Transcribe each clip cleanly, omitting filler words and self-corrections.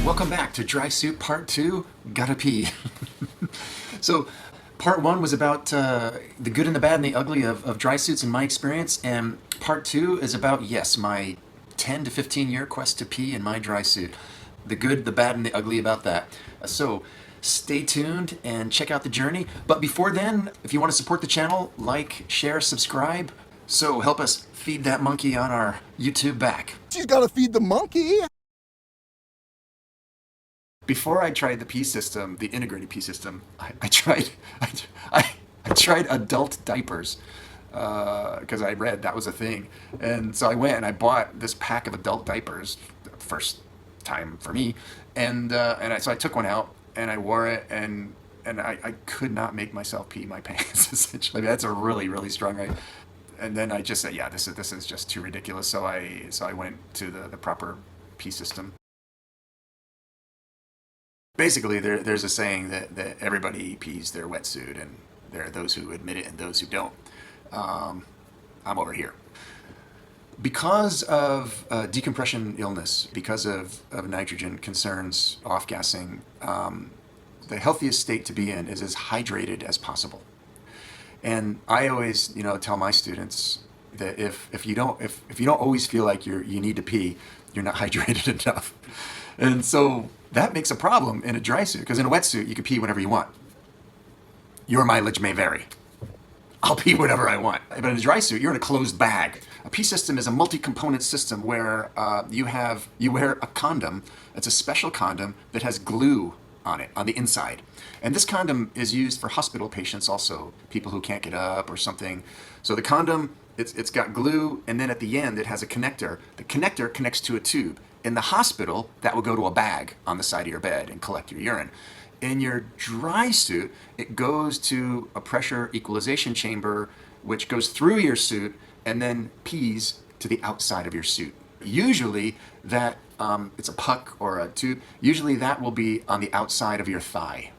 Welcome back to Drysuit Part 2, Gotta Pee. So, Part 1 was about the good and the bad and the ugly of drysuits in my experience, and Part 2 is about, yes, my 10 to 15 year quest to pee in my drysuit. The good, the bad, and the ugly about that. So, stay tuned and check out the journey. But before then, if you want to support the channel, like, share, subscribe. So help us feed that monkey on our YouTube back. She's gotta feed the monkey. Before I tried the P system, the integrated P system, I tried adult diapers because I read that was a thing, and so I went and I bought this pack of adult diapers, first time for me, and so I took one out and I wore it, and I could not make myself pee my pants. Essentially, that's a really strong. And then I just said, yeah, this is just too ridiculous. So I went to the proper P system. Basically, there's a saying that everybody pees their wetsuit, and there are those who admit it and those who don't. I'm over here. Because of decompression illness, because of nitrogen concerns, off-gassing, the healthiest state to be in is as hydrated as possible. And I always, tell my students that if you don't always feel like you need to pee, you're not hydrated enough. And so that makes a problem in a dry suit, because in a wetsuit you can pee whenever you want. Your mileage may vary. I'll pee whenever I want. But in a dry suit, you're in a closed bag. A pee system is a multi-component system where you wear a condom. It's a special condom that has glue on it, on the inside. And this condom is used for hospital patients also, people who can't get up or something. So the condom, it's got glue, and then at the end it has a connector. The connector connects to a tube. In the hospital, that will go to a bag on the side of your bed and collect your urine. In your dry suit, it goes to a pressure equalization chamber, which goes through your suit and then pees to the outside of your suit. Usually that, it's a puck or a tube, usually that will be on the outside of your thigh.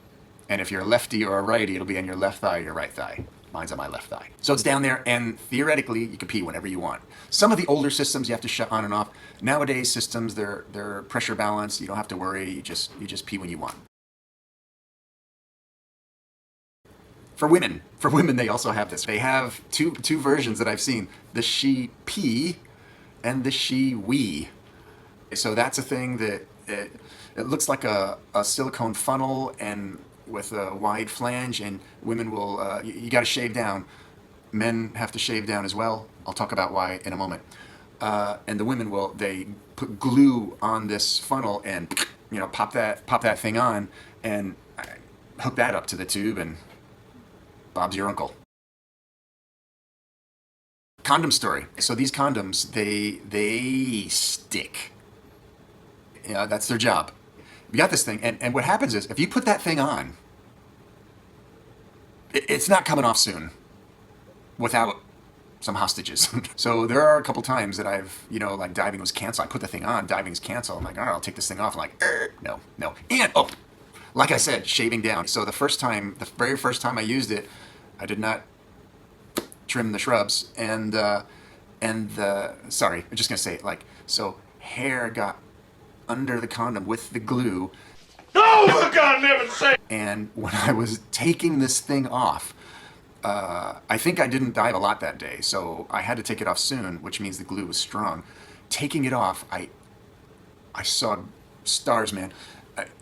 And if you're a lefty or a righty, it'll be on your left thigh or your right thigh. Mine's on my left thigh. So it's down there, and theoretically, you can pee whenever you want. Some of the older systems you have to shut on and off. Nowadays systems, they're pressure balanced. You don't have to worry. You just pee when you want. For women, they also have this. They have two versions that I've seen: the she pee and the she wee. So that's a thing that it looks like a silicone funnel and with a wide flange, and women will, you got to shave down. Men have to shave down as well. I'll talk about why in a moment. And the women they put glue on this funnel and, pop that thing on and hook that up to the tube, and Bob's your uncle. Condom story. So these condoms, they stick. That's their job. You got this thing, and what happens is, if you put that thing on, it's not coming off soon without some hostages. So there are a couple times that I've, like diving was canceled. I put the thing on, diving is canceled. I'm like, all right, I'll take this thing off. I'm like, no. And, like I said, shaving down. So the very first time I used it, I did not trim the shrubs. And sorry, I'm just going to say it, so hair got under the condom with the glue. Oh, for God, never say. And when I was taking this thing off, I think I didn't dive a lot that day, so I had to take it off soon, which means the glue was strong. Taking it off, I saw stars, man.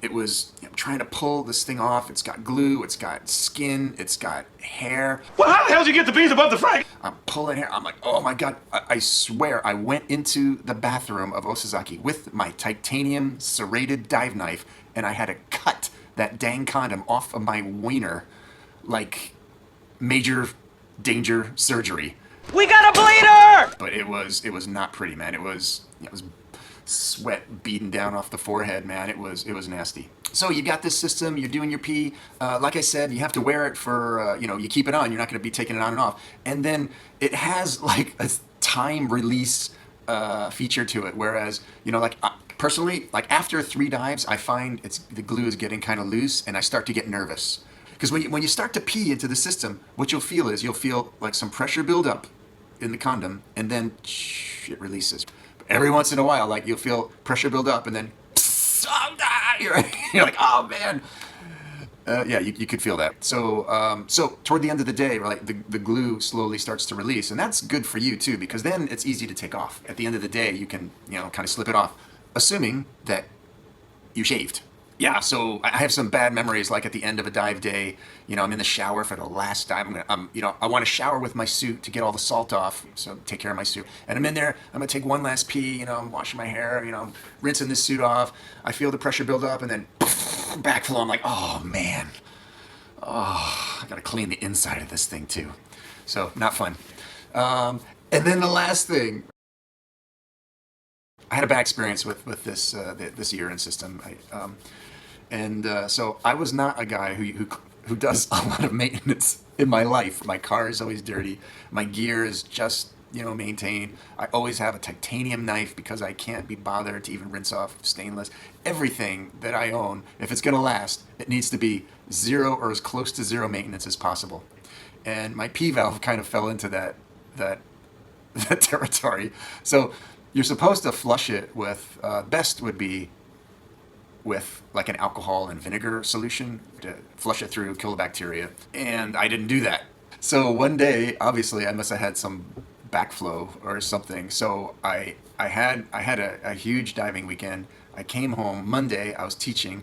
It was trying to pull this thing off. It's got glue, it's got skin, it's got hair. Well, how the hell did you get the bees above the fray? I'm pulling hair. I'm like, oh my God. I swear I went into the bathroom of Osazaki with my titanium serrated dive knife, and I had to cut that dang condom off of my wiener like major danger surgery. We got a bleeder! But it was not pretty, man. It was sweat beating down off the forehead, man. It was nasty. So you got this system, you're doing your pee. Like I said, you have to wear it for, you keep it on. You're not going to be taking it on and off. And then it has like a time release feature to it. Whereas, personally, after 3 dives, I find the glue is getting kind of loose, and I start to get nervous. Because when you start to pee into the system, what you'll feel like some pressure build up in the condom, and then it releases. Every once in a while, like you'll feel pressure build up, and then you're like, oh man. Yeah, you could feel that. So toward the end of the day, like the glue slowly starts to release, and that's good for you too, because then it's easy to take off. At the end of the day, you can kind of slip it off, assuming that you shaved. Yeah, so I have some bad memories, like at the end of a dive day, I'm in the shower for the last dive. I want to shower with my suit to get all the salt off, so take care of my suit. And I'm in there, I'm going to take one last pee, I'm washing my hair, I'm rinsing this suit off. I feel the pressure build up, and then backflow. I'm like, oh man, I got to clean the inside of this thing too. So, not fun. And then the last thing, I had a bad experience with this urine system. So I was not a guy who does a lot of maintenance in my life. My car is always dirty. My gear is just maintained. I always have a titanium knife because I can't be bothered to even rinse off stainless. Everything that I own, if it's gonna last, it needs to be zero or as close to zero maintenance as possible. And my P valve kind of fell into that territory. So you're supposed to flush it with, best would be with like an alcohol and vinegar solution to flush it through, kill the bacteria. And I didn't do that. So one day, obviously, I must have had some backflow or something. So I had a huge diving weekend. I came home Monday. I was teaching.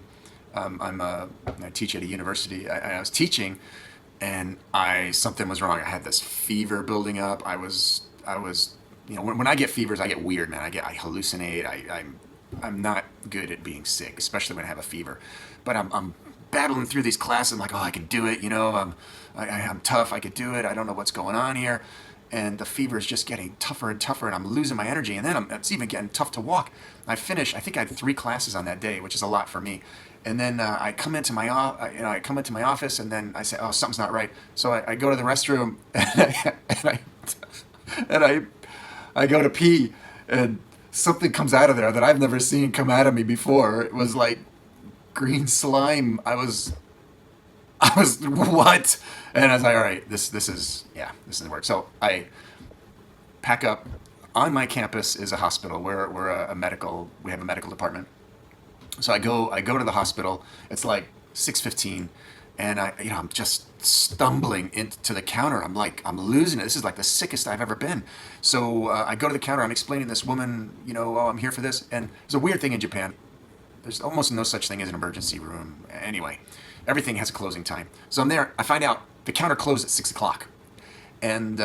I teach at a university. I was teaching, and something was wrong. I had this fever building up. I was when I get fevers, I get weird, man. I hallucinate. I'm not good at being sick, especially when I have a fever. But I'm battling through these classes. I'm like, oh, I can do it. I'm tough. I could do it. I don't know what's going on here. And the fever is just getting tougher and tougher, and I'm losing my energy. And then it's even getting tough to walk. I think I had 3 classes on that day, which is a lot for me. And then I come into my office, and then I say, oh, something's not right. So I go to the restroom, and I go to pee, and something comes out of there that I've never seen come out of me before. It was like green slime. I was what? And I was like, all right, this doesn't work. So I pack up. On my campus is a hospital. We have a medical department. So I go to the hospital. It's like 6:15, and I'm just stumbling into the counter. I'm losing it. This is like the sickest I've ever been. So I go to the counter. I'm explaining to this woman, oh, I'm here for this. And there's a weird thing in Japan. There's almost no such thing as an emergency room. Anyway, everything has a closing time. So I'm there. I find out the counter closed at 6 o'clock. And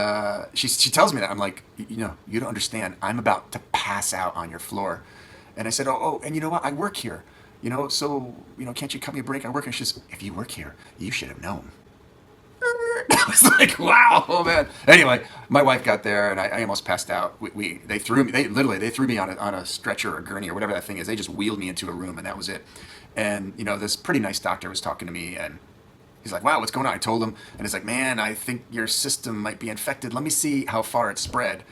she tells me that. I'm like, you don't understand. I'm about to pass out on your floor. And I said, oh, and you know what? I work here. So, can't you cut me a break? I work here. She says, if you work here, you should have known. I was like, wow, oh man. Anyway, my wife got there, and I almost passed out. They threw me on a stretcher or a gurney or whatever that thing is. They just wheeled me into a room, and that was it. And this pretty nice doctor was talking to me, and he's like, wow, what's going on? I told him, and he's like, man, I think your system might be infected. Let me see how far it's spread.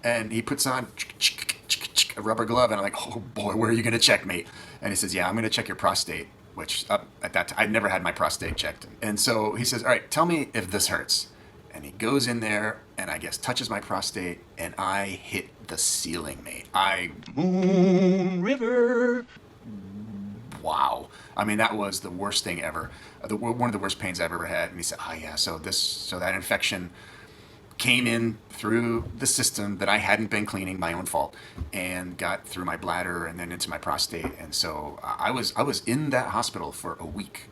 And he puts on a rubber glove, and I'm like, oh boy, where are you going to check me? And he says, yeah, I'm going to check your prostate, which at that time, I'd never had my prostate checked. And so he says, all right, tell me if this hurts. And he goes in there, and I guess touches my prostate, and I hit the ceiling, mate. Moon River. Wow. I mean, that was the worst thing ever. One of the worst pains I've ever had. And he said, oh yeah, so that infection came in through the system that I hadn't been cleaning, my own fault, and got through my bladder and then into my prostate. And so I was in that hospital for a week,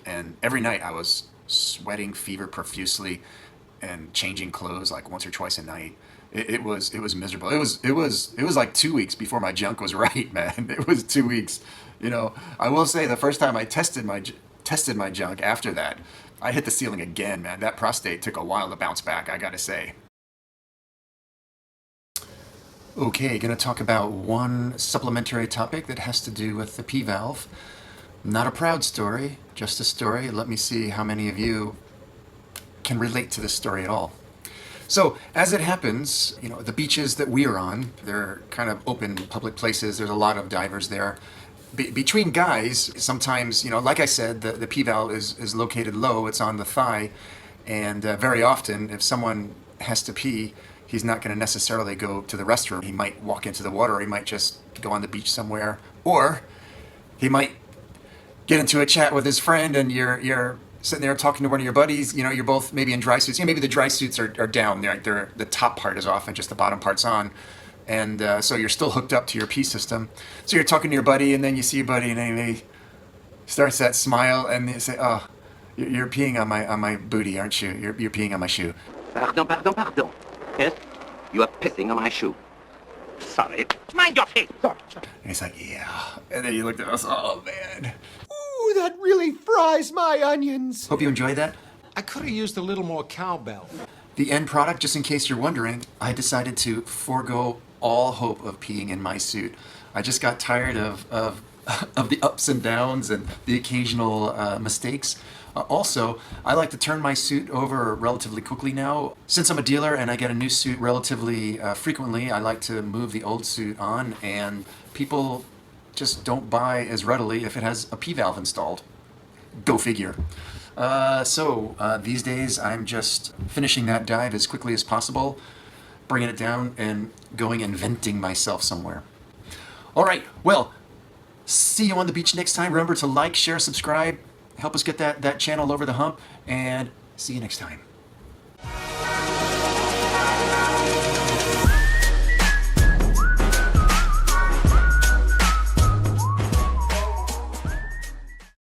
and every night I was sweating fever profusely and changing clothes like once or twice a night. It was miserable. It was like 2 weeks before my junk was right, man. It was 2 weeks. I will say the first time I tested my junk after that, I hit the ceiling again, man. That prostate took a while to bounce back, I gotta say. Okay, gonna talk about one supplementary topic that has to do with the P-valve. Not a proud story, just a story. Let me see how many of you can relate to this story at all. So, as it happens, the beaches that we are on, they're kind of open public places. There's a lot of divers there. Between guys, sometimes, like I said, the P-valve is located low. It's on the thigh. And very often, if someone has to pee, he's not going to necessarily go to the restroom. He might walk into the water, or he might just go on the beach somewhere, or he might get into a chat with his friend, and you're sitting there talking to one of your buddies. You know, you're both maybe in dry suits. You know, maybe the dry suits are down. They're the top part is off and just the bottom part's on. And so you're still hooked up to your pee system. So you're talking to your buddy, and then you see your buddy, and then he starts that smile, and they say, "Oh, you're peeing on my booty, aren't you? You're peeing on my shoe." Pardon. Yes? You are pissing on my shoe. Sorry. Mind your face. Sorry. And he's like, "Yeah." And then you looked at us, "Oh, man. Ooh, that really fries my onions. Hope you enjoyed that." I could have used a little more cowbell. The end product, just in case you're wondering, I decided to forego all hope of peeing in my suit. I just got tired of the ups and downs and the occasional mistakes. Also, I like to turn my suit over relatively quickly now. Since I'm a dealer and I get a new suit relatively frequently, I like to move the old suit on, and people just don't buy as readily if it has a P-valve installed. Go figure. These days I'm just finishing that dive as quickly as possible, bringing it down, and going and venting myself somewhere. All right, well, see you on the beach next time. Remember to like, share, subscribe, help us get that channel over the hump, and see you next time.